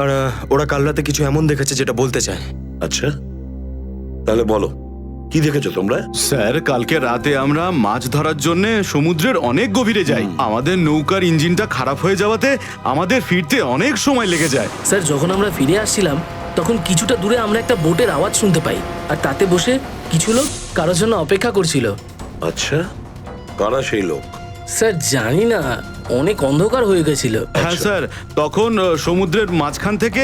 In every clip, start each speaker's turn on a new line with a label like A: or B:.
A: আর ওরা কাল রাতে কিছু এমন দেখেছে যেটা বলতে চায়।
B: আচ্ছা, তাহলে বলো কি দেখেছো তোমরা?
C: স্যার, কালকে রাতে আমরা মাছ ধরার জন্য সমুদ্রের অনেক গভীরে যাই। আমাদের নৌকার ইঞ্জিনটা খারাপ হয়ে যাওয়াতে আমাদের ফিরতে অনেক সময় লেগে যায়।
D: স্যার, যখন আমরা ফিরে আসছিলাম তখন কিছুটা দূরে আমরা একটা বোটের আওয়াজ শুনতে পাই, আর তাতে বসে কিছু লোক কারোর জন্য অপেক্ষা করছিল।
B: আচ্ছা, কারা সেই লোক?
D: স্যার জানি না, অনেক অন্ধকার হয়ে গেছিল।
C: হ্যাঁ স্যার, তখন সমুদ্রের মাঝখান থেকে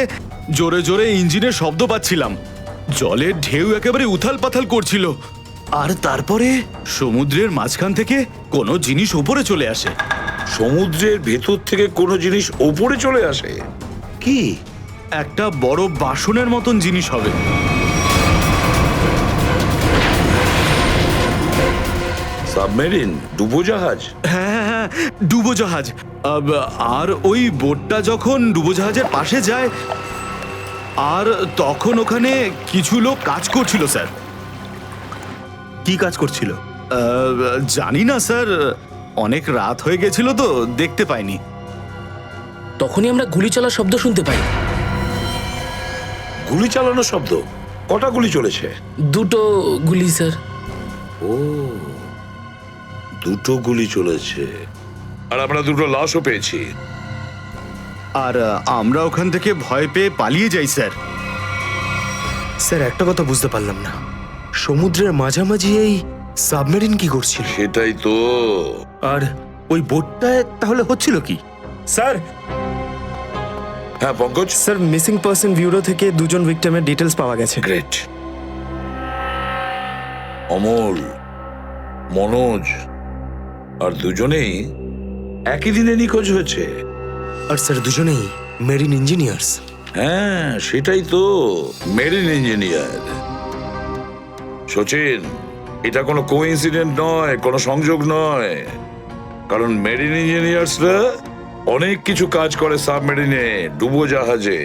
C: জোরে জোরে ইঞ্জিনের শব্দ পাচ্ছিলাম। জলের ঢেউ একেবারে উথাল পাথাল করছিল, আর তারপরে সমুদ্রের মাঝখান থেকে কোনো জিনিস উপরে চলে আসে।
B: সমুদ্রের ভেতর থেকে কোনো জিনিস ওপরে চলে আসে? কি?
C: একটা বড় বাসনের মতন জিনিস হবে।
B: সাবমেরিন, ডুবোজাহাজ?
C: হ্যাঁ হ্যাঁ, ডুবোজাহাজ। আর ওই বোটটা যখন ডুবোজাহাজের পাশে যায়, আর তখন ওখানে কিছু লোক কাজ করছিল স্যার।
A: কি কাজ করছিল?
C: জানি না স্যার, অনেক রাত হয়ে গেছিল তো দেখতে পাইনি।
D: তখনই আমরা গুলি চলার শব্দ শুনতে পাই।
B: গুলি চালানোর শব্দ? কটা গুলি চলেছে?
D: দুটো গুলি স্যার।
B: ও, দুটো গুলি চলেছে। আর আমরা দুটো লাশও পেয়েছি।
C: আর আমরা ওখান থেকে ভয় পেয়ে পালিয়ে যাই স্যার।
A: স্যার, একটা কথা বুঝতে পারলাম না, সমুদ্রের মাঝামাঝি এই সাবমেরিন কি করছিল?
B: সেটাই তো।
A: আর ওই বোটটায় তাহলে হচ্ছিল কি? স্যার,
B: হ্যাঁ Pankaj.
A: Sir, missing person bureau থেকে দুজন ভিক্টিমের ডিটেলস পাওয়া গেছে।
B: গ্রেট। অমল, মনোজ আর দুজনেই একই দিনে নিখোঁজ হয়েছে।
A: আর স্যার, দুজনেই মেরিন ইঞ্জিনিয়ার্স।
B: হ্যাঁ সেটাই তো, মেরিন ইঞ্জিনিয়ার। সচিন, এটা কোনো কোইন্সিডেন্ট নয়, কোনো সংযোগ নয়, কারণ মেরিন ইঞ্জিনিয়ার্সরা অনেক কিছু কাজ করে সাবমেরিনে, ডুবোজাহাজে।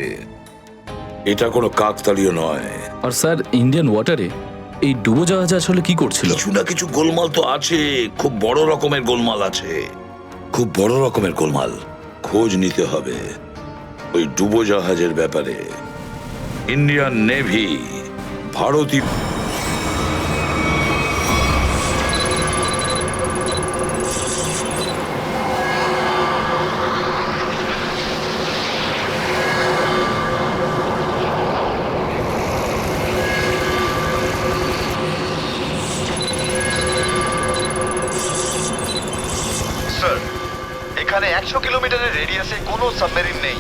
B: এটা কোনো কাকতালীয় নয়।
E: আর স্যার, ইন্ডিয়ান ওয়াটারে এই ডুবোজাহাজ আসলে কি করছিল?
B: কিছু না কিছু গোলমাল তো আছে, খুব বড় রকমের গোলমাল আছে, খুব বড় রকমের গোলমাল। খোঁজ নিতে হবে ওই ডুবোজাহাজের ব্যাপারে। ইন্ডিয়ান নেভি, ভারতীয়
F: এখানে 100 কিলোমিটারের রেডিয়াসে কোনো সাবমেরিন নেই।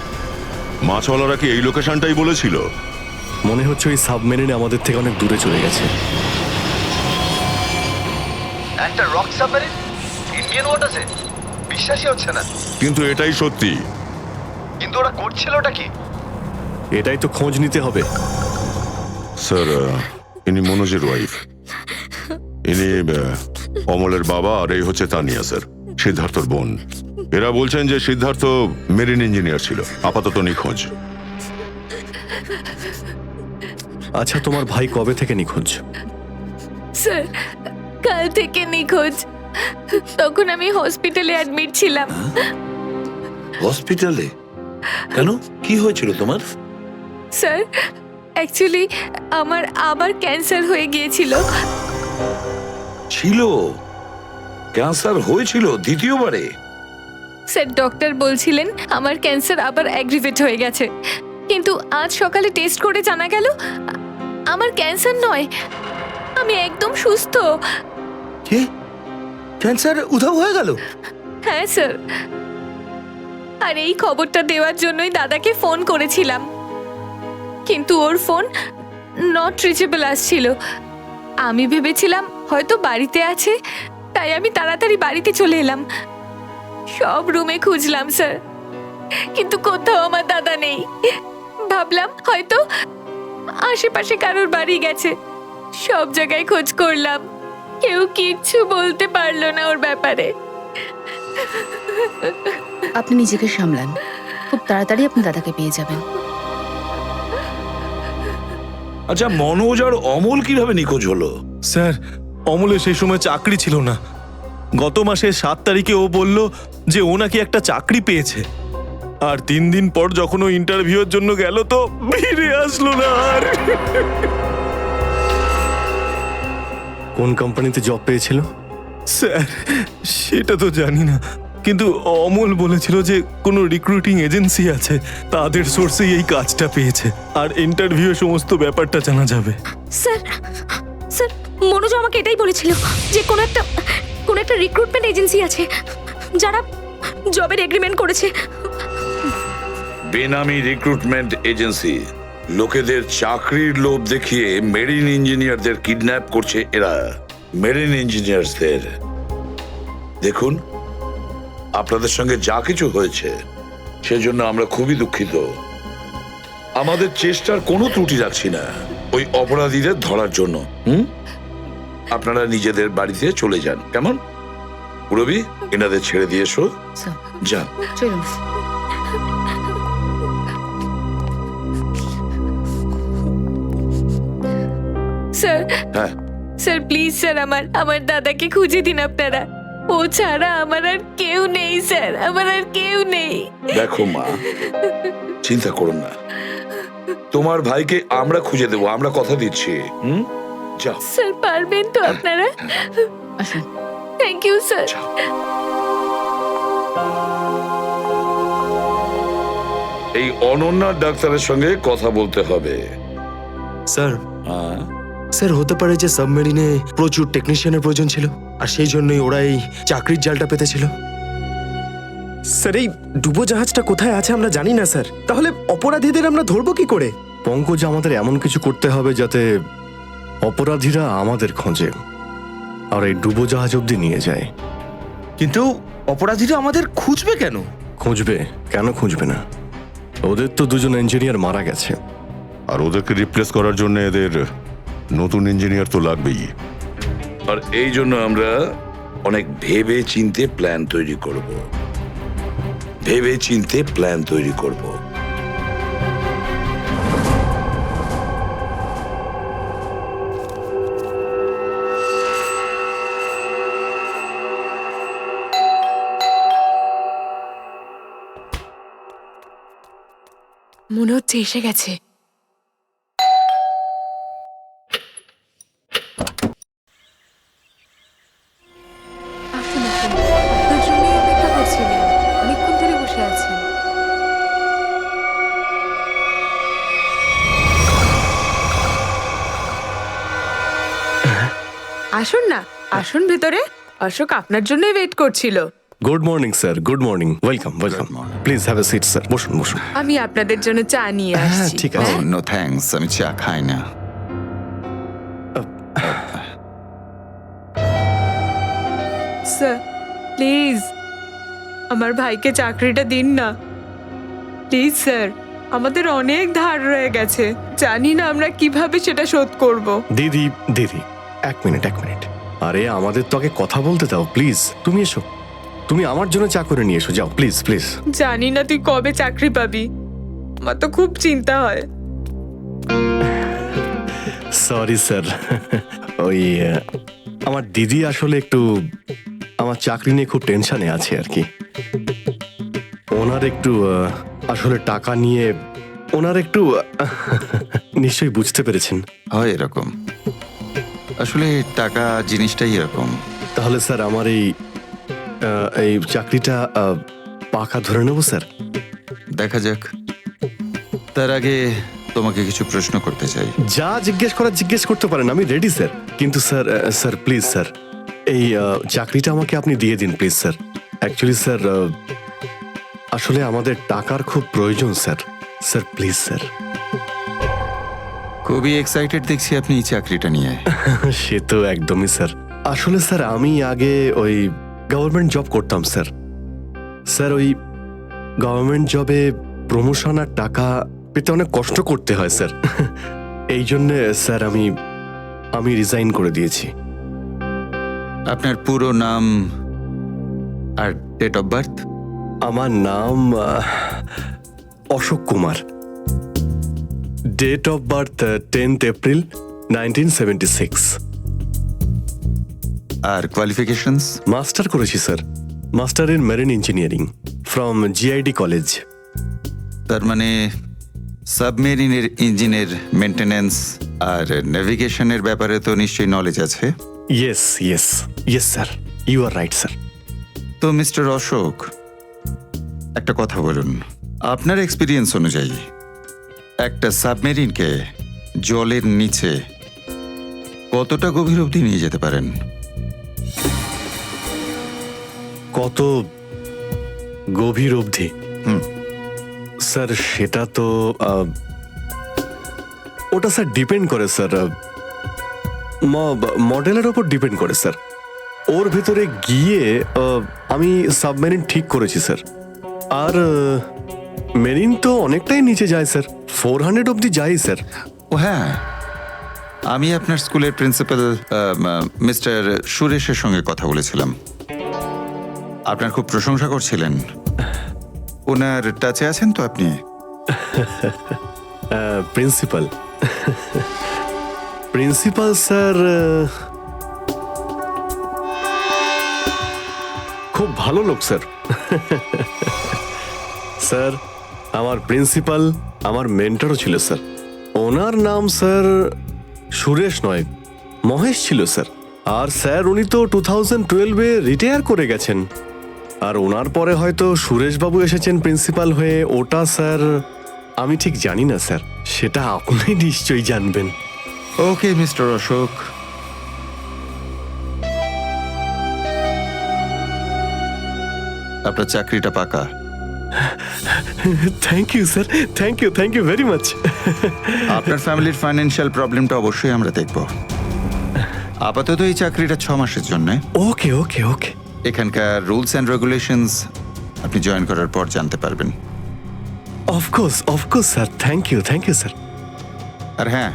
G: মাছওয়ালারা কি এই লোকেশনটাই বলেছিল?
A: মনে হচ্ছে ওই সাবমেরিন আমাদের থেকে অনেক দূরে চলে গেছে।
F: একটা রক সাবমেরিন ইন্ডিয়ান ওয়াটারে? বিশ্বাসই হচ্ছে না।
G: কিন্তু এটাই সত্যি।
F: কিন্তু ওরা করছিলটা কি?
A: এটাই তো খোঁজ নিতে হবে।
G: স্যার, ইনি মনোজের ওয়াইফ, ইনি অমলের বাবা, আর এই হচ্ছে তানিয়া স্যার, সিদ্ধার্থর বোন। এরা বলছেন যে সিদ্ধার্থ মেরিন ইঞ্জিনিয়ার ছিল, আপাতত নিখোঁজ।
A: আচ্ছা, তোমার ভাই কবে থেকে নিখোঁজ?
H: স্যার, কাল থেকে নিখোঁজ। তখন আমি হসপিটালে অ্যাডমিট ছিলাম।
B: হসপিটালে? কেন, কি হয়েছিল তোমার?
H: স্যার, অ্যাকচুয়ালি আমার আবার ক্যান্সার হয়ে গিয়েছিল।
B: ছিল? ক্যান্সার হয়েছিল দ্বিতীয়বারে?
H: স্যার, ডক্টর বলছিলেন আমার ক্যান্সার আবার অ্যাগ্রিভেট হয়ে গেছে, কিন্তু আজ সকালে টেস্ট করে জানা গেল আমার ক্যান্সার নয়, আমি একদম সুস্থ।
A: কি? ক্যান্সার উধাও হয়ে গেল?
H: হ্যাঁ স্যার, আর এই খবরটা দেওয়ার জন্যই দাদাকে ফোন করেছিলাম, কিন্তু ওর ফোন নট রিচেবল আসছিল। আমি ভেবেছিলাম হয়তো বাড়িতে আছে, তাই আমি তাড়াতাড়ি বাড়িতে চলে এলাম। সব রুমে খুঁজলাম স্যার, কিন্তু কোথাও আমার দাদা নেই। ভাবলাম হয়তো আশেপাশে কারোর বাড়ি গেছে। সব জায়গায় খোঁজ করলাম, কেউ কিচ্ছু বলতে পারলো না ওর ব্যাপারে।
I: আপনি নিজেকে সামলান, খুব তাড়াতাড়ি আপনি দাদাকে পেয়ে যাবেন।
B: আচ্ছা, মনোজ আর অমল কিভাবে নিখোঁজ হলো?
J: স্যার, অমলের সেই সময় চাকরি ছিল না। গত মাসের 7 তারিখে ও বলল যে ও নাকি একটা চাকরি পেয়েছে। আর 3 দিন পর যখন ও ইন্টারভিউর জন্য গেল তো ফিরে আসলো না আর।
K: কোন কোম্পানিতে জব পেয়েছিল?
J: স্যার সেটা তো জানি না, কিন্তু অমল বলেছিল যে কোনো রিক্রুটিং এজেন্সি আছে, তাদের সোর্সেই এই কাজটা পেয়েছে, আর ইন্টারভিউ সমস্ত ব্যাপারটা জানা যাবে।
H: স্যার স্যার মনোজ আমাকে এটাই বলেছিল যে কোনো একটা রিক্রুটমেন্ট এজেন্সি আছে যারা জবের এগ্রিমেন্ট করেছে।
B: বেনামি রিক্রুটমেন্ট এজেন্সি লোকেদের চাকরির লোভ দেখিয়ে মেরিন ইঞ্জিনিয়ারদের কিডন্যাপ করছে এরা। মেরিন ইঞ্জিনিয়ারদের দেখুন, আপনাদের সঙ্গে যা কিছু হয়েছে সেজন্য আমরা খুবই দুঃখিত। আমাদের চেষ্টার কোনো ত্রুটি রাখছি না ওই অপরাধীদের ধরার জন্য। আপনারা নিজেদের বাড়িতে চলে যান, কেমন? রবি, এনাদের ছেড়ে দিয়ে এসো।
I: স্যার
A: যান।
I: চলুন।
H: স্যার
B: হ্যাঁ,
H: স্যার প্লিজ স্যার আমার দাদাকে খুঁজে দিন আপনারা। ও ছাড়া আমার আর কেউ নেই স্যার, আমার আর কেউ নেই।
B: দেখো মা, চিন্তা করুন না, তোমার ভাইকে আমরা খুঁজে দেবো, আমরা কথা দিচ্ছি। যাও।
H: স্যার পারবেন তো আপনারা?
I: আসুন।
H: Thank you sir.
B: এই অনন্যার ডাক্তারের সঙ্গে কথা বলতে হবে।
A: স্যার,
B: হ্যাঁ,
A: স্যার হতে পারে যে সাবমেরিনে প্রচুর টেকনিশিয়ানের প্রয়োজন ছিল, আর সেই জন্যই ওরা এই চাকরির জালটা পেতেছিল।
L: স্যার এই ডুবোজাহাজটা কোথায় আছে আমরা জানি না স্যার, তাহলে অপরাধীদের আমরা ধরবো কি করে?
K: পঙ্কজ, আমাদের এমন কিছু করতে হবে যাতে অপরাধীরা আমাদের খোঁজে আর এই ডুবোজাহাজ অবধি নিয়ে যায়।
C: কিন্তু অপরাধীরা আমাদের খুঁজবে কেন?
K: খুঁজবে কেন? খুঁজবে না? ওদের তো দুজন ইঞ্জিনিয়ার মারা গেছে।
G: আর ওদেরকে রিপ্লেস করার জন্য এদের নতুন ইঞ্জিনিয়ার তো লাগবেই।
B: আর এই জন্য আমরা অনেক ভেবে চিন্তে প্ল্যান তৈরি করব। ভেবে চিন্তে প্ল্যান তৈরি করব।
H: মনে হচ্ছে এসে গেছে।
M: আসুন আসুন, আপনার জন্যই অপেক্ষা করছিলাম, অনেকক্ষণ ধরে বসে আছেন। আসুন না, আসুন ভেতরে। অশোক আপনার জন্যই ওয়েট করছিল।
K: Good morning sir, good morning. Welcome welcome. Please have a seat sir. বসুন বসুন।
M: আমি আপনাদের জন্য চা নিয়ে
K: হ্যাঁ
M: আসছি।
K: ঠিক আছে।
F: নো থ্যাঙ্কস, আমি চা খাই না।
M: স্যার প্লিজ আমার ভাইকে চাকরিটা দিন না, প্লিজ স্যার। আমাদের অনেক ধার রয়ে গেছে, জানি না আমরা কিভাবে সেটা শোধ করব।
K: দিদি দিদি, এক মিনিট এক মিনিট। আরে আমাদের তো আগে কথা বলতে দাও প্লিজ। তুমি এসো, তুমি আমার জন্য চা করে নিয়ে এসো, যাও প্লিজ প্লিজ।
M: জানি না তুই কবে চাকরি পাবি, আমার তো খুব চিন্তা হয়।
K: সরি স্যার, ওই আমার দিদি আসলে একটু আমার চাকরি নিয়ে খুব টেনশনে আছে আর কি। ওনার একটু আসলে টাকা নিয়ে ওনার একটু নিশ্চয়ই বুঝতে পেরেছেন।
F: হয় এরকম, আসলে টাকা জিনিসটাই এরকম।
K: তাহলে স্যার আমার এই চাকরিটা পাকা ধরে নেব স্যার?
F: দেখা যাক, তার আগে তোমাকে কিছু প্রশ্ন করতে চাই।
K: যা জিজ্ঞেস করার জিজ্ঞেস করতে পারেন, আমি রেডি স্যার। কিন্তু স্যার স্যার প্লিজ স্যার, এই চাকরিটা আমাকে আপনি দিয়ে দিন প্লিজ স্যার। অ্যাকচুয়ালি স্যার আসলে আমাদের টাকার খুব প্রয়োজন স্যার। Sir please sir.
F: খুবই এক্সাইটেড দেখছি আপনি এই চাকরিটা নিয়ে।
K: সে তো একদমই স্যার। আসলে স্যার আমি আগে ওই গভর্নমেন্ট জব করতাম স্যার। স্যার ওই গভর্নমেন্ট জবে প্রমোশন আর টাকা পেতে অনেক কষ্ট করতে হয় স্যার। এই জন্যে স্যার আমি রিজাইন করে দিয়েছি।
F: আপনার পুরো নাম আর ডেট অফ বার্থ?
K: আমার নাম Ashok Kumar. Date of birth 10th April 1976।
F: আর কোয়ালিফিকেশনস?
K: মাস্টার করেছি sir, master in marine engineering from GID college.
F: তার মানে সাবমেরিনের ইঞ্জিনের মেনটেন্যান্স আর নেভিগেশনের ব্যাপারে তো নিশ্চয়ই নলেজ আছে।
K: Yes yes yes sir, you are right sir.
F: তো মিস্টার অশোক, একটা কথা বলুন, আপনার এক্সপিরিয়েন্স অনুযায়ী একটা সাবমেরিনকে জলের নিচে কতটা গভীর অবধি নিয়ে যেতে পারেন?
K: কত গভীর অবধি? স্যার সেটা তো ওটা স্যার ডিপেন্ড করে স্যার, মডেলের ওপর ডিপেন্ড করে স্যার। ওর ভেতরে গিয়ে আমি সাবমেরিন ঠিক করেছি স্যার। আর মেরিন তো অনেকটাই নিচে যায় স্যার, 400 অবধি যাই স্যার।
F: ও হ্যাঁ, আমি আপনার স্কুলের প্রিন্সিপাল মিস্টার সুরেশের সঙ্গে কথা বলেছিলাম, আপনার খুব প্রশংসা করছিলেন। ওনার টাচে আছেন তো আপনি?
K: প্রিন্সিপাল প্রিন্সিপাল স্যার খুব ভালো লোক স্যার। স্যার আমার প্রিন্সিপাল আমার মেন্টরও ছিল স্যার। ওনার নাম স্যার সুরেশ নয়, মহেশ ছিল স্যার। আর স্যার উনি তো 2012-এ রিটায়ার করে গেছেন। আর ওনার পরে হয়তো সুরেশবাবু এসেছেন প্রিন্সিপাল হয়ে, ওটা স্যার আমি ঠিক জানি না স্যার, সেটা আপনি নিশ্চয়ই জানবেন।
F: ওকে মিস্টার অশোক, আপনার চাকরিটা পাকা।
K: Thank you sir, thank you very much.
F: আপনার ফ্যামিলির ফাইন্যান্সিয়াল প্রবলেমটা অবশ্যই আমরা দেখব। আপাতত এই চাকরিটা 6 মাসের জন্য।
K: ওকে ওকে ওকে।
F: এখানকার রুলস অ্যান্ড রেগুলেশনস আপনি জয়েন করার পর জানতে পারবেন।
K: Of course sir, thank you sir.
F: আর হ্যাঁ,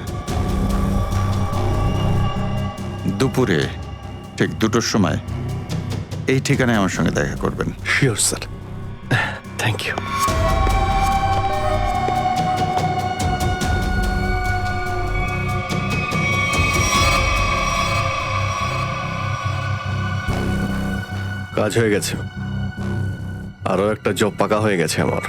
F: দুপুরে ঠিক 2টোর সময় এই ঠিকানায় আমার সঙ্গে দেখা করবেন।
K: Sure sir, thank you. কাজ হয়ে গেছে, আরো একটা জব পাকা হয়ে গেছে আমার।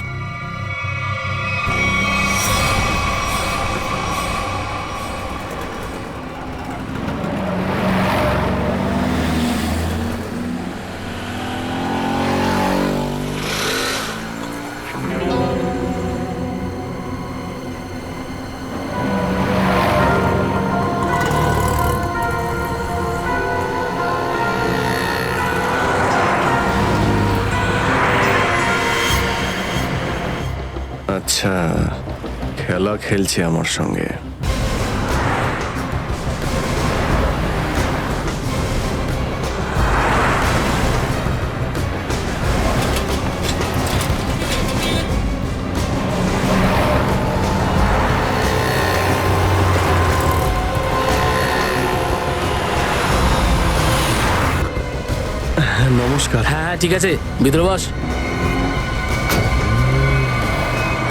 K: আচ্ছা, খেলা খেলছে আমার সঙ্গে। নমস্কার।
D: হ্যাঁ ঠিক আছে, ভিতরে বস।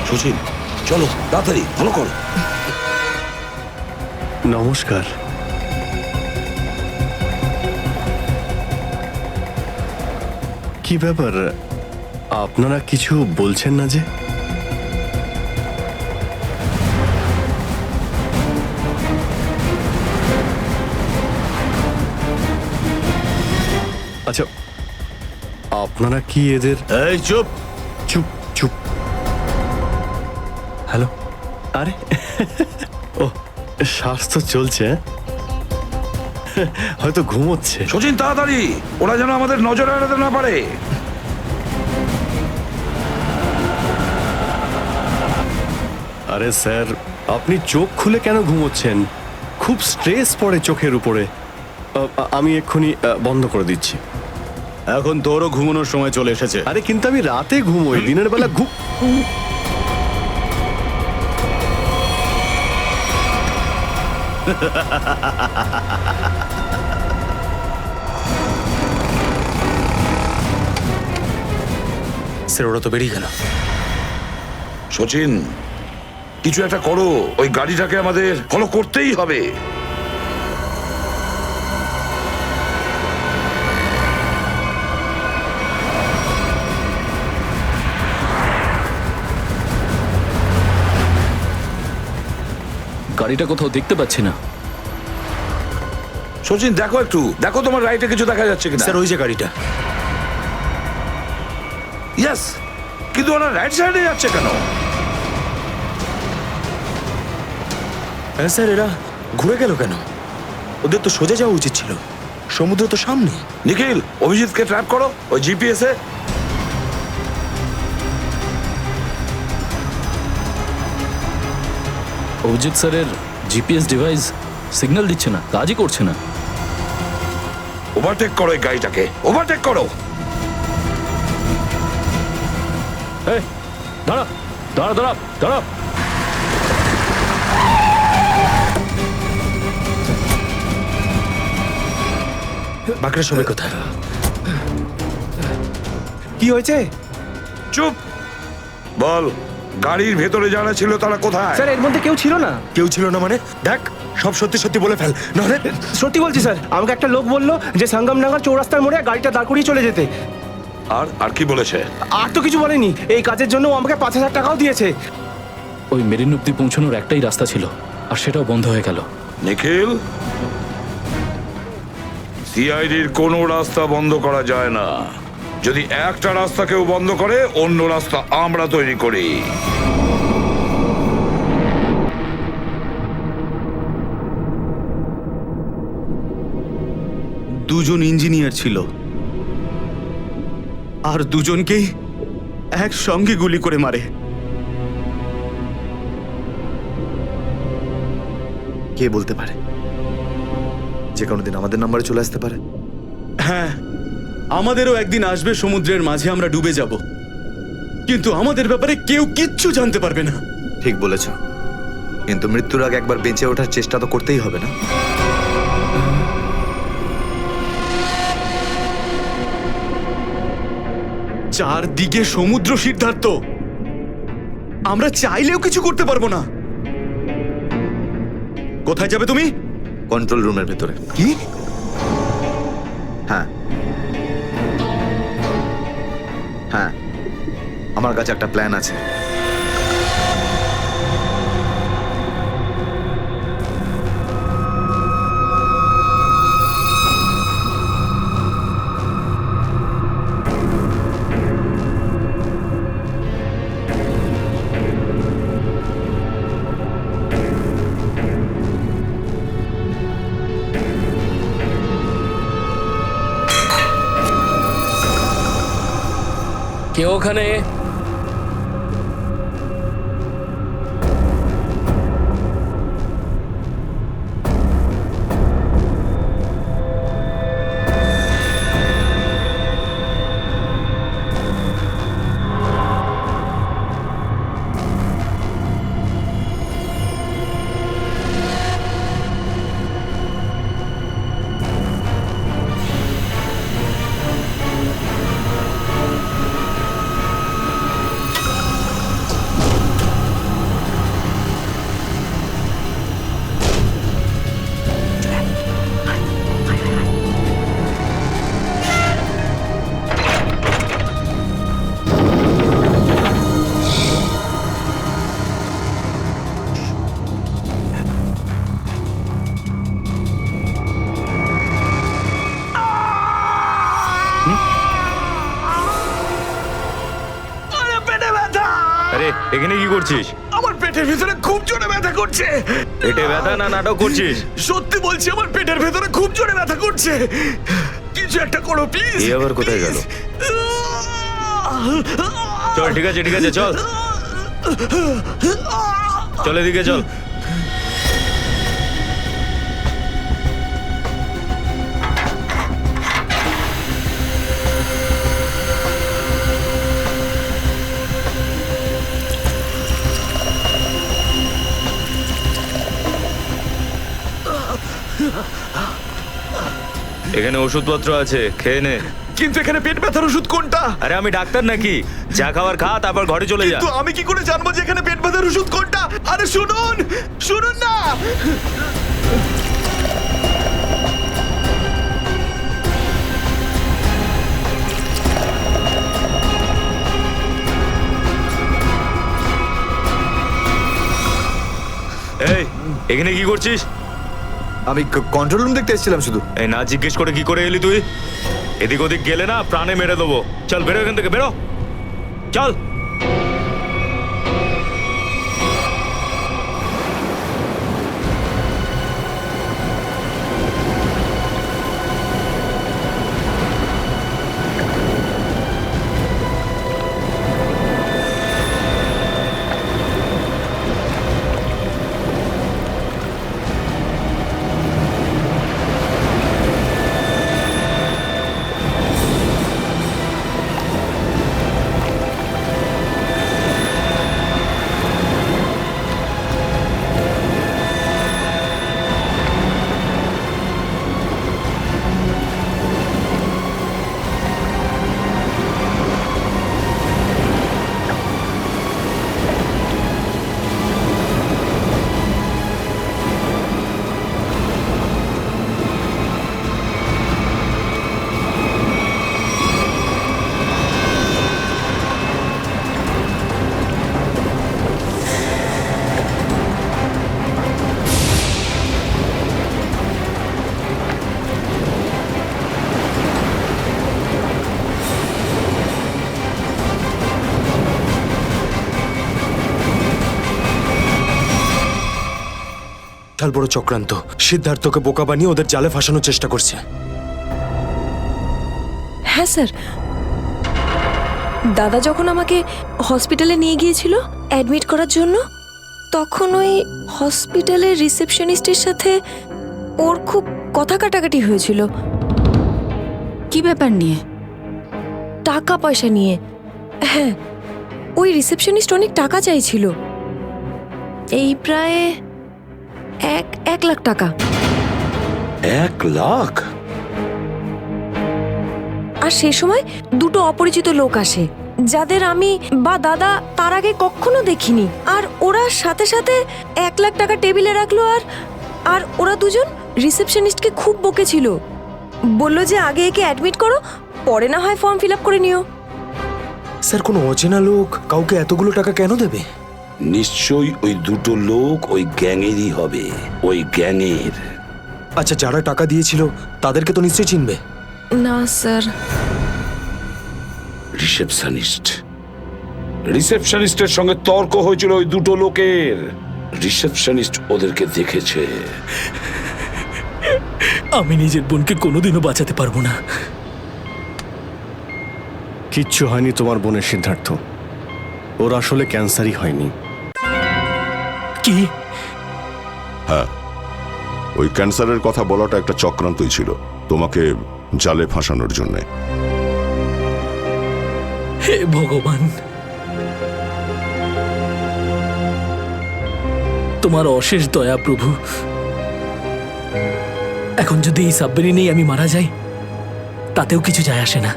B: সুশীল, চলো তাড়াতাড়ি, ভালো করো।
K: নমস্কার। কি ব্যাপার, আপনারা কিছু বলছেন না যে? আচ্ছা, আপনারা কি এদের...
C: এই চুপ
K: চুপ চুপ। হ্যালো, আরে ও শ্বাস তো চলছে, হয়তো ঘুমোচ্ছে।
B: সচিন তাড়াতাড়ি, ওরা যেন আমাদের নজর এড়াতে না পারে।
K: আরে স্যার, আপনি চোখ খুলে কেন ঘুমোচ্ছেন? খুব স্ট্রেস পড়ে চোখের উপরে। আমি এক্ষুনি বন্ধ করে দিচ্ছি।
C: এখন তোরও ঘুমানোর সময় চলে এসেছে।
K: আরে কিন্তু আমি রাতে ঘুমোই, দিনের বেলা
A: স্যার ওরা তো বেরিয়ে গেল।
B: সচিন, কিছু একটা করো, ওই গাড়িটাকে আমাদের ফলো করতেই হবে।
E: গাড়িটা কোথাও দেখতে পাচ্ছি না।
B: সচিন দেখো একটু, দেখো তোমার রাইটে কিছু দেখা যাচ্ছে কিনা।
A: স্যার ওই যে গাড়িটা।
B: ইয়েস, কিন্তু ওরা রাইট সাইডে যাচ্ছে কেন?
A: হ্যাঁ স্যার, এরা ঘুরে গেল কেন? ওদের তো সোজা যাওয়া উচিত ছিল, সমুদ্র তো সামনে।
B: নিখিল, অভিজিৎকে ট্র্যাপ করো ওই জিপিএস এ।
E: অভিজিৎ স্যারের জিপিএস ডিভাইস সিগন্যাল দিচ্ছে না, কাজই করছে না।
B: ওভারটেক করো এই গাড়িটাকে, ওভারটেক করো।
E: এই, দাঁড়া দাঁড়া দাঁড়া দাঁড়া।
A: বাকিরা সবাই কোথায়?
L: কি হয়েছে?
B: চুপ, বল গাড়ির ভেতরে যারা ছিল তারা কোথায়?
L: স্যার এর মধ্যে কেউ ছিল না।
A: কেউ ছিল না মানে? দেখ, সব সত্যি সত্যি বলে ফেল, নাহলে।
L: সত্যি বলছি স্যার, আমাকে একটা লোক বললো যে সঙ্গমনগর চৌরাস্তার মোড়ে গাড়িটা দাঁড় করিয়ে চলে যেতে।
B: আর কি বলেছে?
L: আর তো কিছু বলেনি। এই কাজের জন্য ও আমাকে 5,000 টাকাও দিয়েছে।
E: ওই মেরিন অব্দি পৌঁছানোর একটাই রাস্তা ছিল, আর সেটাও বন্ধ হয়ে গেল।
B: নিখিল, সিআইডির কোনো রাস্তা বন্ধ করা যায় না। যদি একটা রাস্তা কেউ বন্ধ করে, অন্য রাস্তা আমরা তৈরি করি।
C: দুজন ইঞ্জিনিয়ার ছিল, আর দুজনকেই একসঙ্গে গুলি করে মারে।
A: কে বলতে পারে? যে কোনোদিন আমাদের নাম্বারে চলে আসতে পারে।
C: হ্যাঁ, আমাদেরও একদিন আসবে সমুদ্রের মাঝে আমরা ডুবে যাব, কিন্তু আমাদের ব্যাপারে কেউ কিচ্ছু জানতে পারবে না।
A: ঠিক বলেছ, কিন্তু মৃত্যুর আগে একবার বেঁচে ওঠার চেষ্টা তো করতেই হবে না?
C: চারদিকে সমুদ্র, সিদ্ধার্থ, আমরা চাইলেও কিছু করতে পারবো না। কোথায় যাবে তুমি?
A: কন্ট্রোল রুমের ভেতরে। কি? হ্যাঁ হ্যাঁ, আমার কাছে একটা প্ল্যান আছে।
D: কে ওখানে?
C: আরে এখানে কি করছিস?
L: আমার পেটের ভিতরে খুব জোরে ব্যথা করছে।
C: পেটে ব্যথা না নাটক করছিস?
L: সত্যি বলছি, আমার পেটের ভেতরে খুব জোরে ব্যথা করছে। কিছু একটা করো প্লিজ।
C: এ আবার কোথায় গেল? চল, ঠিক আছে ঠিক আছে, চল চল, এদিকে চল। এখানে ওষুধপত্র আছে, খেয়ে নে।
L: কিন্তু এখানে পেট ব্যথার ওষুধ কোনটা?
C: আরে আমি ডাক্তার নাকি? যা খাবার খা, তারপর ঘরে চলে যা।
L: কিন্তু আমি কি করে জানবো যে এখানে পেট ব্যথার ওষুধ কোনটা? আরে শুনুন, শুনুন না।
C: এই এখানে কি করছিস?
A: আমি কন্ট্রোল রুম দেখতে এসেছিলাম শুধু।
C: এই না জিজ্ঞেস করে কি করে এলি তুই? এদিক ওদিক গেলে না প্রাণে মেরে দেবো। চল বেরো এখান থেকে, বেরো, চল।
A: বিশাল বড় চক্রান্ত। সিদ্ধার্থকে বোকা বানিয়ে ওদের জালে ফাঁসানোর চেষ্টা করছে।
N: হ্যাঁ স্যার, দাদা যখন আমাকে হসপিটালে নিয়ে গিয়েছিল অ্যাডমিট করার জন্য, তখন ওই হসপিটালের রিসেপশনিস্টের সাথে ওর খুব কথা কাটাকাটি হয়েছিল।
I: কি ব্যাপার নিয়ে?
N: টাকা পয়সা নিয়ে। হ্যাঁ, ওই রিসেপশনিস্ট অনেক টাকা চাইছিল, এই প্রায় 1 লাখ টাকা।
B: 1 লাখ?
N: আর সে সময় দুটো অপরিচিত লোক আসে, যাদের আমি বা দাদা তার আগে কখনো দেখিনি। আর ওরা সাথে সাথে 1 লাখ টাকা টেবিলে রাখলো। আর ওরা দুজন রিসেপশনিস্টকে খুব বকেছিল, বললো যে আগে একে অ্যাডমিট করো, পরে না হয় ফর্ম ফিল আপ করে নিও।
A: স্যার, কোনো অচেনা লোক কাউকে এতগুলো টাকা কেন দেবে?
B: নিশ্চয়ই ওই দুটো লোক ওই গ্যাংয়েরই হবে, ওই গ্যাংয়ের।
A: আচ্ছা, যারা টাকা দিয়েছিল তাদেরকে তো নিশ্চয়ই চিনবে।
N: না স্যার।
B: রিসেপশনিস্টের সঙ্গে তর্ক হয়েছিল ওই দুটো লোকের। রিসেপশনিস্ট ওদেরকে দেখেছে।
D: আমি নিজের বোনকে কোনোদিনও বাঁচাতে পারবো না।
K: কিচ্ছু হয়নি তোমার বোনের, সিদ্ধার্থ। ওর আসলে ক্যান্সারই হয়নি।
D: কি?
G: হ্যাঁ, ওই ক্যান্সারের কথা বলাটা একটা চক্রান্তই ছিল, তোমাকে জালে ফাঁসানোর জন্য।
D: হে ভগবান, তোমার অশেষ দয়া প্রভু। এখন যদি এই সাবমেরিনেই আমি মারা যাই, তাতেও কিছু যায় আসে না।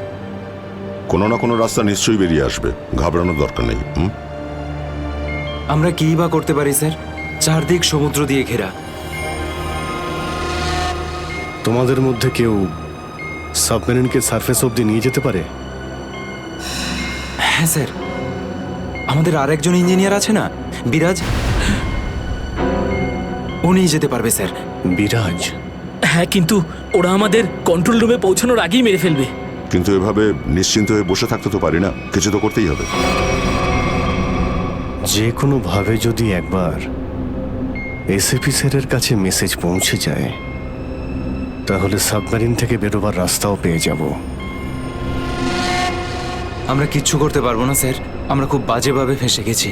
G: কোনো না কোনো রাস্তা নিশ্চয়ই বেরিয়ে আসবে, ঘাবড়ানোর দরকার নেই।
A: আমরা কি বা করতে পারি স্যার? চারদিক সমুদ্র দিয়ে ঘেরা।
K: তোমাদের মধ্যে কেউ সাবমেরিনকে সারফেস অবধি নিয়ে যেতে পারে?
A: হ্যাঁ স্যার, আমাদের আরেকজন ইঞ্জিনিয়ার আছে না, বিরাজ, উনি যেতে পারবে স্যার।
K: বিরাজ?
D: হ্যাঁ, কিন্তু ওরা আমাদের কন্ট্রোল রুমে পৌঁছানোর আগেই মেরে ফেলবে।
G: কিন্তু এভাবে নিশ্চিন্ত হয়ে বসে থাকতে তো পারি না, কিছু তো করতেই হবে।
K: যে কোনো ভাবে যদি একবার এসএপি স্যারের কাছে মেসেজ পৌঁছে যায়, তাহলে সাবমেরিন থেকে বেরোবার রাস্তাও পেয়ে যাব।
A: আমরা কিচ্ছু করতে পারবো না স্যার, আমরা খুব বাজেভাবে ফেঁসে গেছি।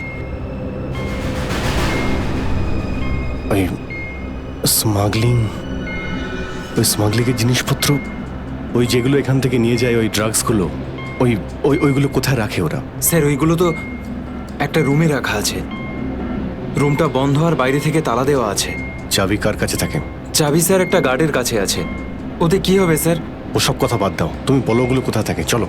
K: ওই স্মাগলিং, ওই স্মাগলিংয়ের জিনিসপত্র, ওই যেগুলো এখান থেকে নিয়ে যায়, ওই ড্রাগসগুলো, ওইগুলো কোথায় রাখে ওরা?
A: স্যার, ওইগুলো তো একটা রুমে রাখা আছে। রুমটা বন্ধ আর বাইরে থেকে তালা দেওয়া আছে।
K: চাবি কার কাছে থাকে?
A: চাবি স্যার একটা গার্ডের কাছে আছে। ওতে কি হবে স্যার?
K: ওসব কথা বাদ দাও, তুমি বলো ওগুলো কোথায় থাকে, চলো।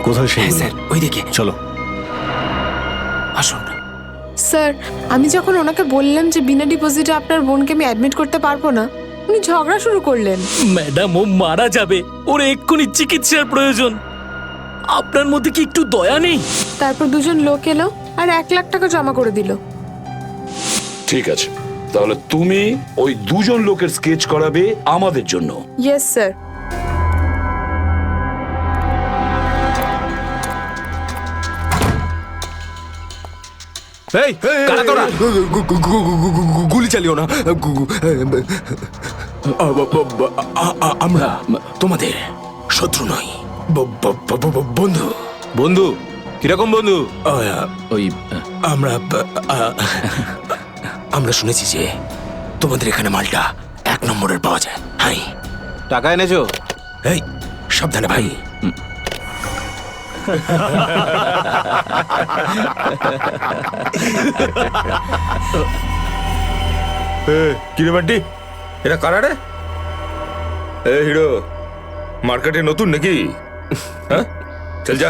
J: কোথায় সেই
L: স্যার ওইদিকে
J: চলো।
L: আসুন।
M: স্যার আমি যখন ওনাকে বললাম যে বিনা ডিপোজিটে আপনার বোনকে আমি অ্যাডমিট করতে পারবো না, উনি ঝগড়া শুরু করলেন।
D: ম্যাডাম, ও মারা যাবে, ওর এক্ষুনি চিকিৎসার প্রয়োজন। আপনার মধ্যে কি একটু দয়া নেই?
M: তারপর দুজন লোক এলো আর 1,00,000 টাকা জমা করে দিল।
B: ঠিক আছে, তাহলে তুমি ওই দুজন লোকের স্কেচ করাবে আমাদের জন্য।
M: Yes sir.
J: এই কারা তোরা? গুলি চালিও না। আমরা তোমাদের শত্রু নই, বন্ধু। বন্ধু? কিরকম বন্ধু?
E: ওই
L: আমরা শুনেছি যে তোমাদের এখানে মালটা 1 নম্বরের পাওয়া যায়। হাই,
J: টাকা এনেছো?
L: এই সাবধানে ভাই।
A: কিরে বান্টি, এরা কারা রে? এ হিরো, মার্কেটে নতুন নাকি? হ্যাঁ, চল যা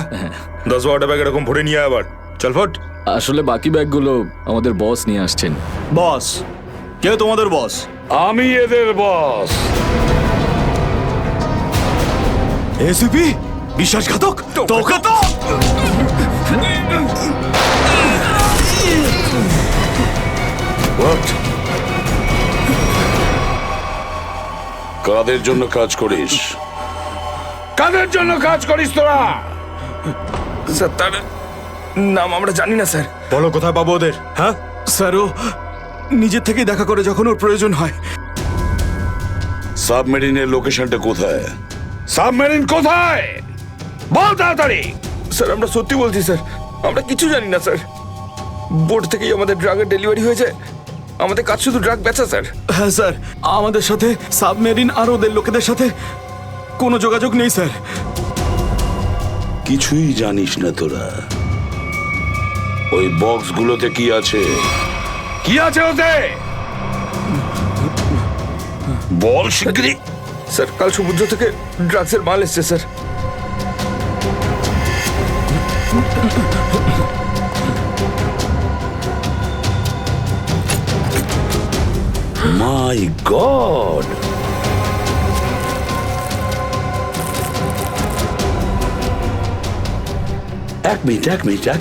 A: 10-12টা ব্যাগ এরকম ভরে নিয়ে আবার চল ফট।
E: আসলে বাকি ব্যাগগুলো আমাদের বস নিয়ে আসছেন।
C: বস? কে তোমাদের বস?
B: আমি এদের বস।
C: এসিপি বিশ্বাসঘাতক, তোকে তো
B: What? কাদের জন্য কাজ করিস? কাদের জন্য কাজ করিস তোরা?
A: স্যার তার নাম আমরা জানি না স্যার। বলো কোথায় পাবো ওদের? হ্যাঁ
C: স্যার, ও নিজের থেকে দেখা করে যখন ওর প্রয়োজন হয়।
B: সাবমেরিনের লোকেশনটা কোথায়? সাবমেরিন কোথায়? বল তাড়াতাড়ি।
A: স্যার আমরা সত্যি বলছি স্যার, আমরা কিছু জানি না স্যার। বোট থেকেই আমাদের ড্রাগের ডেলিভারি হয়েছে, আমাদের কাজ শুধু ড্রাগ বেচা স্যার।
C: হ্যাঁ স্যার, আমাদের সাথে সাবমেরিন আর ওদের লোকেদের সাথে কোনো যোগাযোগ নেই স্যার।
B: কিছুই জানিস না তোরা? ওই বক্সগুলোতে কি আছে? কি আছে ওতে? বল শিগগিরই।
A: স্যার কাল সমুদ্র থেকে ড্রাগসের মাল এসছে স্যার।
B: মাই গড! এক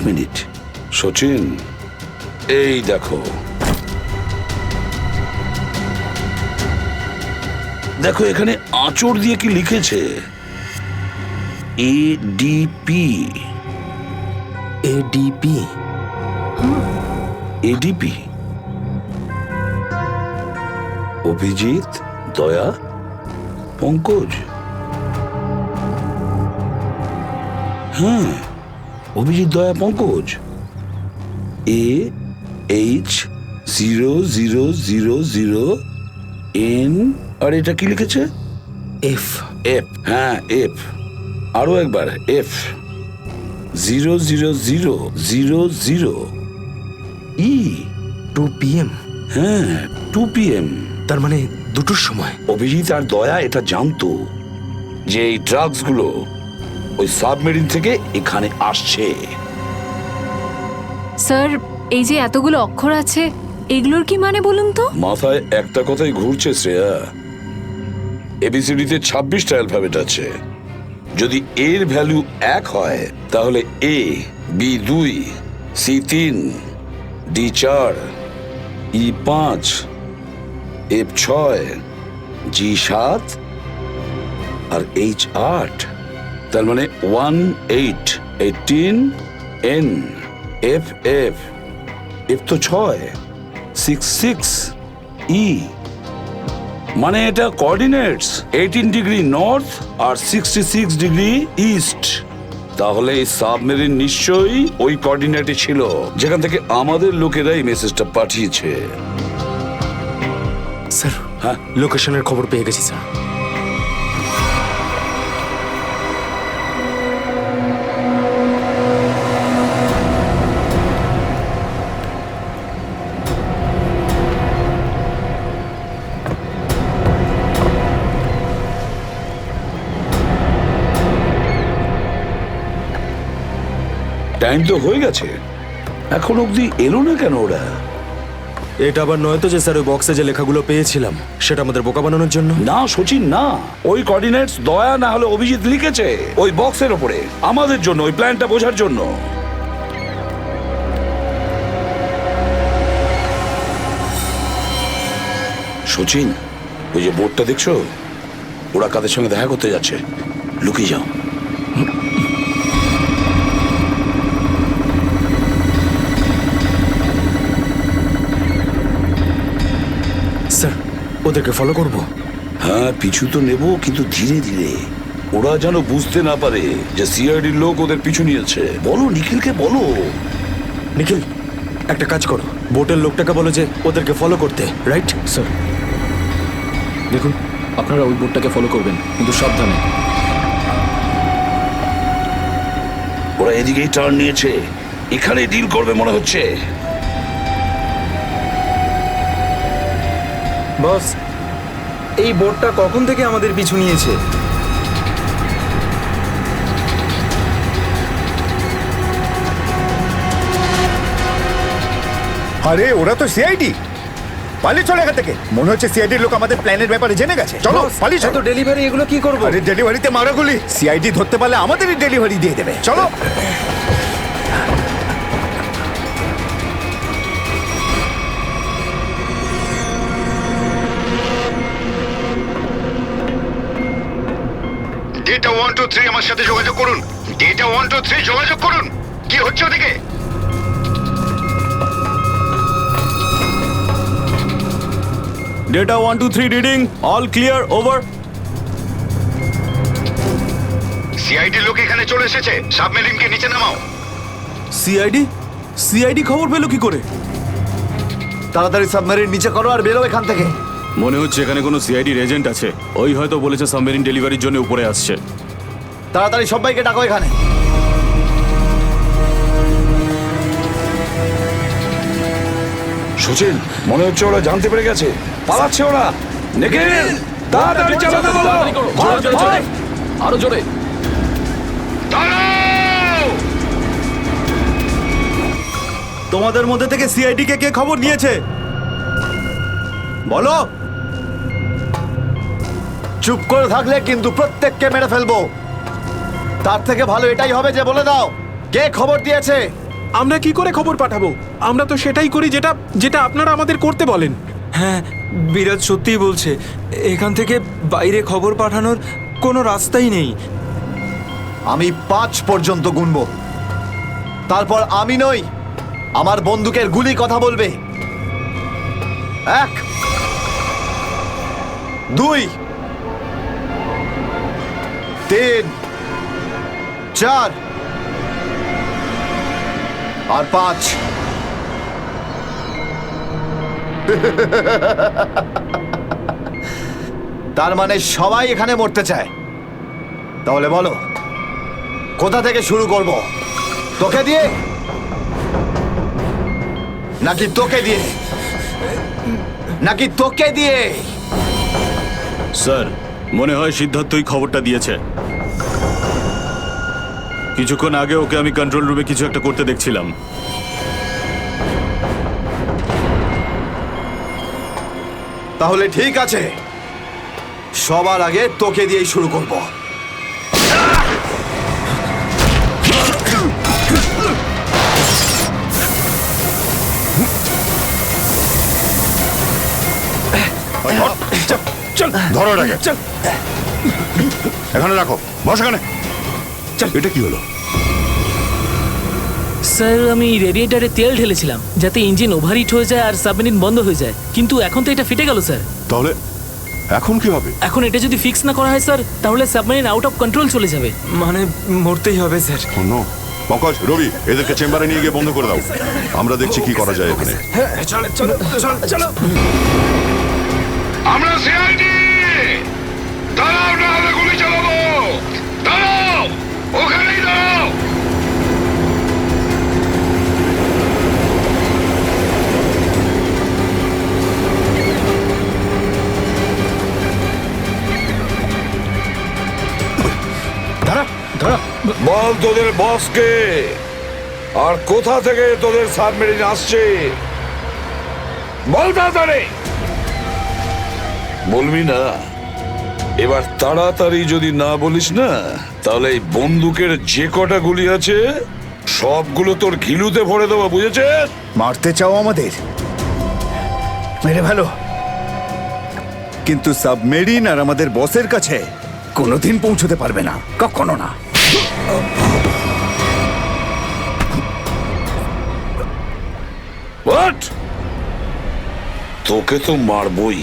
B: মিনিট সচিন, এই দেখো দেখো এখানে আঁচড় দিয়ে কি লিখেছে? এডিপি।
L: এডিপি?
B: এডিপি অভিজিৎ, দয়া, পঙ্কজ। হ্যাঁ, অভিজিৎ, দয়া, পঙ্কজ। AH0000N। আর এটা কি লিখেছে?
L: এফ।
B: এফ, হ্যাঁ এফ। আরো একবার এফ। 00000E।
L: 2 PM?
B: হ্যাঁ, 2 PM।
L: তার মানে 2টোর সময়।
B: অভিজিৎ আর দয়া এটা জানতো যে এই ড্রাগস গুলো ওই সাবমেরিন থেকে এখানে আসছে।
H: স্যার, এই যে এতগুলো অক্ষর আছে, এগুলোর কি মানে বলুন তো?
B: মাথায় একটা কথাই ঘুরছে শ্রেয়া। এবিসিডিতে 26টা অ্যালফাবেট আছে। যদি এর ভ্যালু 1 হয় তাহলে A, B 2, C 3, D 4, E 5, F 6, G 7 R H 8। তার মানে 1 8 18 N F F F তো 6 6 6 E। মানে এটা কোঅর্ডিনেটস 18 ডিগ্রি নর্থ আর 66 ডিগ্রি ইস্ট। তাহলে এই সাবমেরিন নিশ্চয়ই ওই কোঅর্ডিনেটে ছিল যেখান থেকে আমাদের লোকেরা এই মেসেজটা পাঠিয়েছে।
L: স্যার,
B: হ্যাঁ,
L: লোকেশনের খবর পেয়ে গেছি স্যার।
B: টাইম তো হয়ে গেছে, এখন অবধি এলো না কেন ওরা?
L: এটা আবার নয় তো যে স্যার ওই বক্সে যে লেখাগুলো পেয়েছিলাম সেটা আমাদের বোকা বানানোর জন্য?
B: না সচিন না, ওই কোঅর্ডিনেটস দয়া না হলে অভিজিৎ লিখেছে ওই বক্সের ওপরে আমাদের জন্য, ওই প্ল্যানটা বোঝার জন্য। সচিন, ওই যে বোর্ডটা দেখছো, ওরা কাদের সঙ্গে দেখা করতে যাচ্ছে, লুকিয়ে যাও।
L: স্যার ওদেরকে ফলো করব?
B: হ্যাঁ পিছু তো নেব, কিন্তু ধীরে ধীরে, ওরা যেন বুঝতে না পারে যে সিআইডির লোক ওদের পিছু নিয়েছে। বলো নিখিলকে বলো।
L: নিখিল একটা কাজ করো, বোটের লোকটাকে বলো যে ওদেরকে ফলো করতে, রাইট?
E: স্যার দেখুন, আপনারা ওই বোর্ডটাকে ফলো করবেন, কিন্তু সাবধানে।
B: ওরা এদিকেই টার্ন নিয়েছে, এখানে ডিল করবে মনে হচ্ছে।
L: বস, এই বোটটা কখন থেকে আমাদের পিছু নিয়েছে?
O: আরে ওরা তো সিআইডি, পালিয়ে চলে এখান থেকে। মনে হচ্ছে সিআইডির লোক আমাদের প্ল্যানের ব্যাপারে জেনে গেছে। চলো পালিয়ে চলো।
L: ডেলিভারি এগুলো কি করবো?
O: আরে ডেলিভারিতে মারাগুলি, সিআইডি ধরতে পারলে আমাদেরই ডেলিভারি দিয়ে দেবে। চলো। ডেটা 123 আমার সাথে যোগাযোগ করুন। ডেটা 123 যোগাযোগ করুন। কি হচ্ছে ওদিকে?
C: Data 123 reading, all clear, over.
O: CID লোক এখানে চলে এসেছে, সাবমেরিনকে নিচে নামাও।
C: সিআইডি খবর পেলো কি করে?
O: তাড়াতাড়ি সাবমেরিন নিচে করো আর বেরো এখান থেকে।
C: মনে হচ্ছে এখানে কোনো সিআইডির এজেন্ট আছে, ওই হয়তো বলেছে সাবমেরিন ডেলিভারির জন্য উপরে আসছে।
O: তাড়াতাড়ি সবাইকে ডাকো এখানে।
B: সচিন, মনে হচ্ছে ওরা জানতে পেরে গেছে, পালাচ্ছে ওরা। নিখিল তাড়াতাড়ি চালাতে বলো।
E: আরো জোরে।
C: তোমাদের মধ্যে থেকে সিআইডি কে খবর নিয়েছে বলো।
O: চুপ করে থাকলে কিন্তু প্রত্যেককে মেরে ফেলবো। তার থেকে ভালো এটাই হবে যে বলে দাও কে খবর দিয়েছে।
L: আমরা কি করে খবর পাঠাবো? আমরা তো সেটাই করি যেটা যেটা আপনারা আমাদের করতে বলেন। হ্যাঁ, বিরাজ সত্যিই বলছে, এখান থেকে বাইরে খবর পাঠানোর কোনো রাস্তাই নেই।
O: আমি 5 পর্যন্ত গুনবো, তারপর আমি নই, আমার বন্দুকের গুলি কথা বলবে। 1 2 3 4 আর 5। তার মানে সবাই এখানে মরতে চায়। তাহলে বলো কোথা থেকে শুরু করব? তোকে দিয়ে নাকি তোকে দিয়ে? নাকি তোকে দিয়ে?
C: স্যার, মনে হয় সিদ্ধার্থই খবরটা দিয়েছে। কিছুক্ষণ আগে ওকে আমি কন্ট্রোল রুমে কিছু একটা করতে দেখছিলাম।
O: তাহলে ঠিক আছে, সবার আগে তোকে দিয়েই শুরু করব।
G: ধরো এটাকে, এখানে রাখো, বস এখানে। এটা কি হলো?
D: স্যার আমি রেডিয়েটারে তেল ঢেলেছিলাম যাতে ইঞ্জিন ওভারহিট হয়ে যায় আর সাবমেরিন বন্ধ হয়ে যায়, কিন্তু এখন তো এটা ফেটে গেল স্যার।
G: তাহলে এখন কি হবে?
D: এখন এটা যদি ফিক্স না করা হয় স্যার, তাহলে সাবমেরিন আউট অফ কন্ট্রোল চলে যাবে।
L: মানে মরতেই হবে স্যার।
G: নো, পঙ্কজ, রবি, এদেরকে চেম্বারে নিয়ে গিয়ে বন্ধ করে দাও। আমরা দেখছি কি করা যায় এখানে।
L: চলো।
B: আমরা সিআইডি, দাঁড়াও না হলে গুলি চালাবো। দাঁড়াও, ওখানেই দাঁড়াও।
L: দাঁড়া।
B: বল তোদের বসকে। আর কোথা থেকে তোদের সাবমেরিন আসছে বল তাড়াতাড়ি। বলবি না? এবার তাড়াতাড়ি যদি না বলিস না, তাহলে এই বন্দুকের যে কটা গুলি আছে সবগুলো তোর ঘিলুতে ভরে দেবো, বুঝেছিস?
O: মারতে চাও আমাদের? মেরে ভালো, কিন্তু সাবমেরিন আর আমাদের বসের কাছে কোনোদিন পৌঁছতে পারবে না, কখনো না।
B: What? তোকে তো মারবই,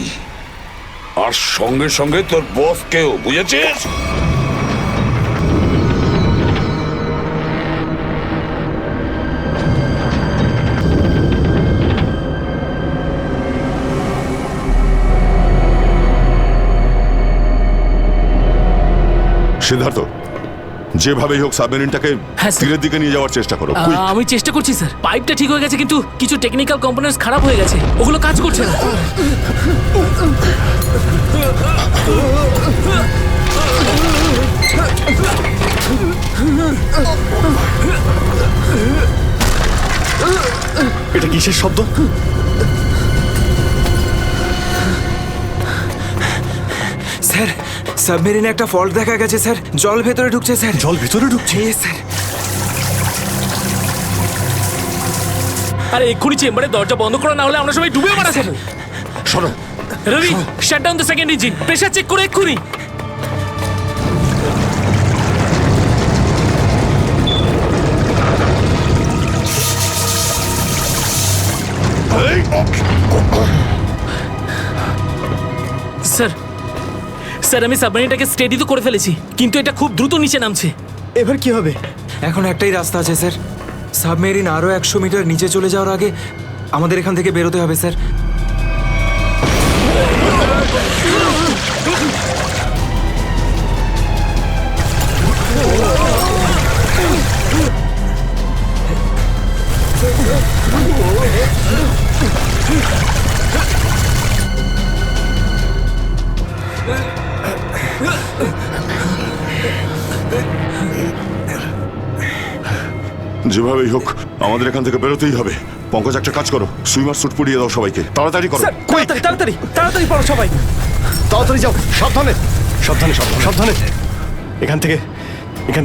B: আর সঙ্গে সঙ্গে তোর বসকেও, বুঝেছিস?
G: সিদ্ধার্থ, যেভাবেই হোক সাবমেরিনটাকে
D: হ্যাঁ, স্যার।
G: তীরের দিকে নিয়ে যাওয়ার চেষ্টা করো। quick!
D: আমি চেষ্টা করছি স্যার। পাইপটা ঠিক হয়ে গেছে কিন্তু কিছু টেকনিক্যাল কম্পোনেন্টস খারাপ হয়ে গেছে, ওগুলো কাজ করছে না।
K: এটা কিসের শব্দ?
L: স্যার, সাবমেরিনে একটা ফল্ট দেখা গেছে স্যার, জল ভেতরে ঢুকছে স্যার।
K: জল ভিতরে ঢুকছে?
L: স্যার।
D: আরে এক্ষুনি চেম্বারে দরজা বন্ধ করা, না হলে আমরা সবাই ডুবে মারা যাবো।
G: সরো।
D: Rabi, shut down the second engine, pressure check করে এক্ষুনি। স্যার, স্যার আমি সাবমেরিনটাকে স্টেডি তো করে ফেলেছি, কিন্তু এটা খুব দ্রুত নিচে নামছে।
L: এবার কি হবে? এখন একটাই রাস্তা আছে স্যার, সাবমেরিন আরো 100 মিটার নিচে চলে যাওয়ার আগে আমাদের এখান থেকে বেরোতে হবে স্যার।
G: যেভাবেই হোক আমাদের এখান থেকে বেরোতেই হবে। পঙ্কজ, একটা কাজ করো, সুইমার স্যুট পরিয়ে দাও সবাইকে, তাড়াতাড়ি করো।
L: তাড়াতাড়ি তাড়াতাড়ি তাড়াতাড়ি পড়ো সবাই,
K: তাড়াতাড়ি যাও, সাবধানে সাবধানে সাবধানে সাবধানে। এখান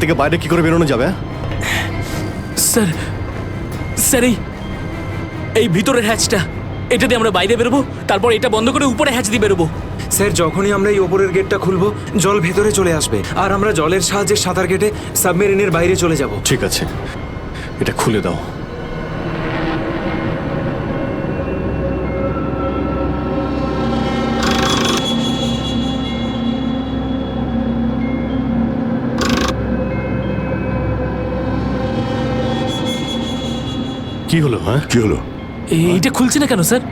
K: থেকে বাইরে কি করে বেরোনো যাবে?
D: স্যার, স্যার এই ভিতরের হ্যাচটা, এটা দিয়ে আমরা বাইরে বেরোবো, তারপর এটা বন্ধ করে উপরে হ্যাচ দিয়ে বেরোবো।
L: স্যার যখনই আমরা এই ওপরের গেটটা খুলবো জল ভেতরে চলে আসবে, আর আমরা জলের সাহায্যে সাঁতার কেটে সাবমেরিনের বাইরে চলে যাব।
K: ঠিক আছে, এটা খুলে দাও। কি হলো? হ্যাঁ,
G: কি হলো?
D: এইটা খুলছে না কেন স্যার?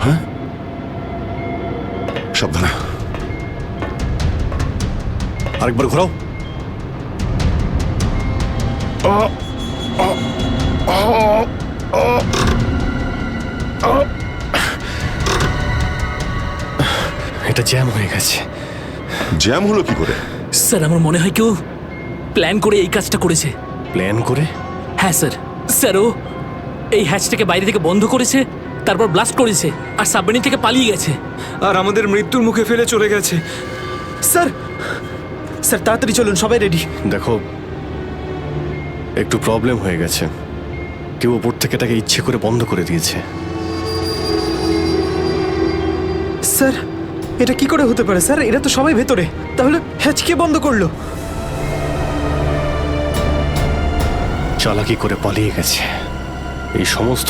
G: হ্যাঁ, সাবধানে।
K: আরেকবার ঘোরাও। এটা জ্যাম হয়ে গেছে।
G: জ্যাম হলো কি করে?
D: স্যার আমার মনে হয় কেউ প্ল্যান করে এই কাজটা করেছে।
K: প্ল্যান করে?
D: হ্যাঁ স্যার। স্যার ও এই হ্যাচটাকে বাইরে থেকে বন্ধ করেছে, তারপর ব্লাস্ট করেছে আর সাবমেরিন থেকে পালিয়ে গেছে,
L: আর আমাদের মৃত্যুর মুখে ফেলে চলে গেছে। স্যার, স্যার তাড়াতাড়ি চলুন, সবাই রেডি।
K: দেখো, একটু প্রবলেম হয়ে গেছে। কেউ ওপর থেকে এটাকে ইচ্ছে করে বন্ধ করে দিয়েছে।
L: স্যার এটা কি করে হতে পারে স্যার? এরা তো সবাই ভেতরে, তাহলে হ্যাচ কে বন্ধ করলো?
K: চালাকি করে পালিয়ে গেছে। এই সমস্ত